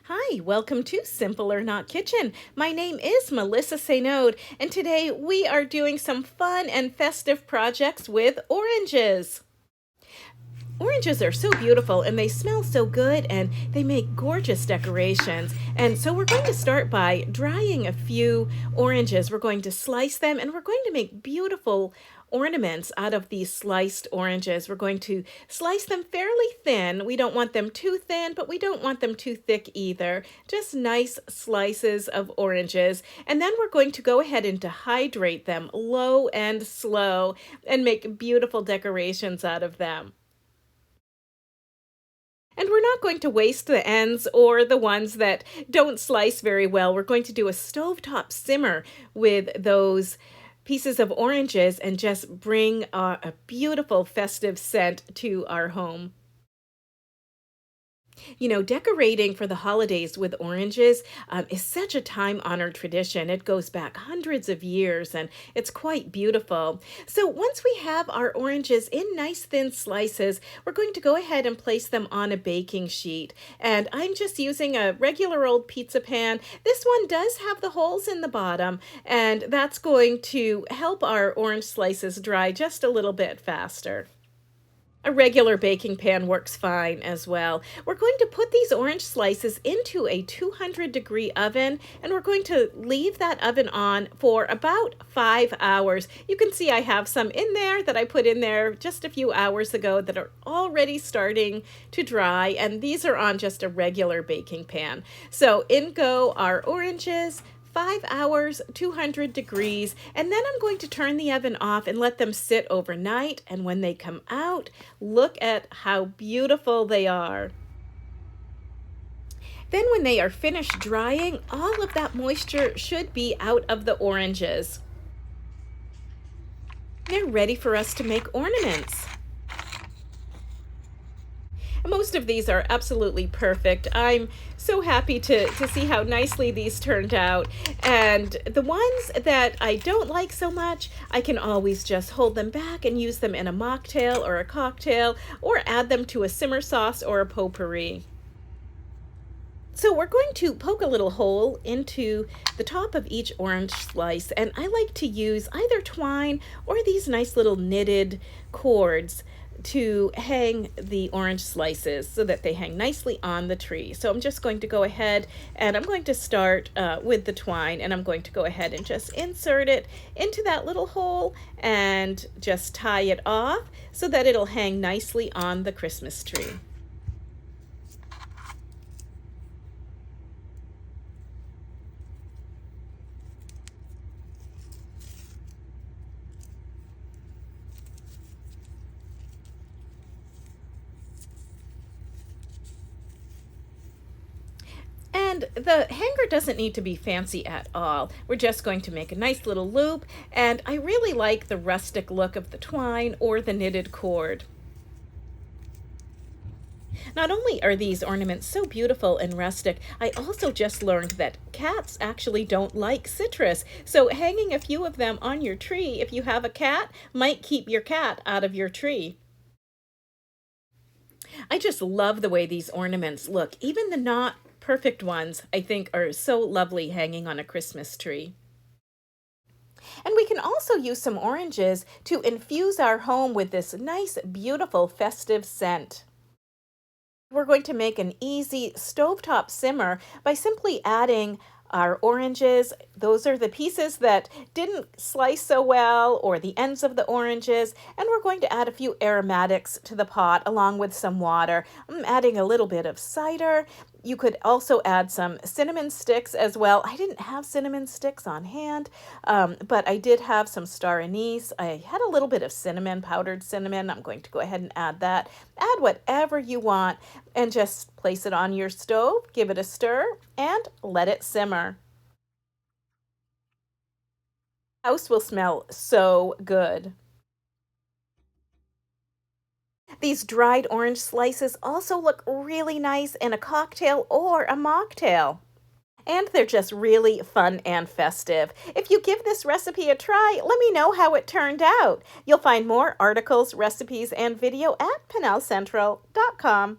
Hi, welcome to Simple or Not Kitchen. My name is Melissa Saynode, and today we are doing some fun and festive projects with oranges. Oranges are so beautiful and they smell so good and they make gorgeous decorations. And so we're going to start by drying a few oranges. We're going to slice them and we're going to make beautiful ornaments out of these sliced oranges. We're going to slice them fairly thin. We don't want them too thin, but we don't want them too thick either. Just nice slices of oranges. And then we're going to go ahead and dehydrate them low and slow and make beautiful decorations out of them. And we're not going to waste the ends or the ones that don't slice very well. We're going to do a stovetop simmer with those pieces of oranges and just bring a beautiful festive scent to our home. You know, decorating for the holidays with oranges is such a time-honored tradition. It goes back hundreds of years and it's quite beautiful. So once we have our oranges in nice thin slices, we're going to go ahead and place them on a baking sheet. And I'm just using a regular old pizza pan. This one does have the holes in the bottom, and that's going to help our orange slices dry just a little bit faster. A regular baking pan works fine as well. We're going to put these orange slices into a 200-degree oven, and we're going to leave that oven on for about 5 hours. You can see I have some in there that I put in there just a few hours ago that are already starting to dry, and these are on just a regular baking pan. So in go our oranges. 5 hours, 200 degrees, and then I'm going to turn the oven off and let them sit overnight. And when they come out, look at how beautiful they are. Then when they are finished drying, all of that moisture should be out of the oranges. They're ready for us to make ornaments. Most of these are absolutely perfect. I'm so happy to see how nicely these turned out. And the ones that I don't like so much, I can always just hold them back and use them in a mocktail or a cocktail or add them to a simmer sauce or a potpourri. So we're going to poke a little hole into the top of each orange slice, and I like to use either twine or these nice little knitted cords to hang the orange slices so that they hang nicely on the tree. So I'm just going to go ahead and I'm going to start with the twine, and I'm going to go ahead and just insert it into that little hole and just tie it off so that it'll hang nicely on the Christmas tree. And the hanger doesn't need to be fancy at all. We're just going to make a nice little loop, and I really like the rustic look of the twine or the knitted cord. Not only are these ornaments so beautiful and rustic, I also just learned that cats actually don't like citrus. So hanging a few of them on your tree, if you have a cat, might keep your cat out of your tree. I just love the way these ornaments look. Even the not perfect ones, I think, are so lovely hanging on a Christmas tree. And we can also use some oranges to infuse our home with this nice, beautiful festive scent. We're going to make an easy stovetop simmer by simply adding our oranges. Those are the pieces that didn't slice so well, or the ends of the oranges. And we're going to add a few aromatics to the pot along with some water. I'm adding a little bit of cider. You could also add some cinnamon sticks as well. I didn't have cinnamon sticks on hand, but I did have some star anise. I had a little bit of cinnamon, powdered cinnamon. I'm going to go ahead and add that. Add whatever you want and just place it on your stove, give it a stir, and let it simmer. House will smell so good. These dried orange slices also look really nice in a cocktail or a mocktail. And they're just really fun and festive. If you give this recipe a try, let me know how it turned out. You'll find more articles, recipes, and video at PennellCentral.com.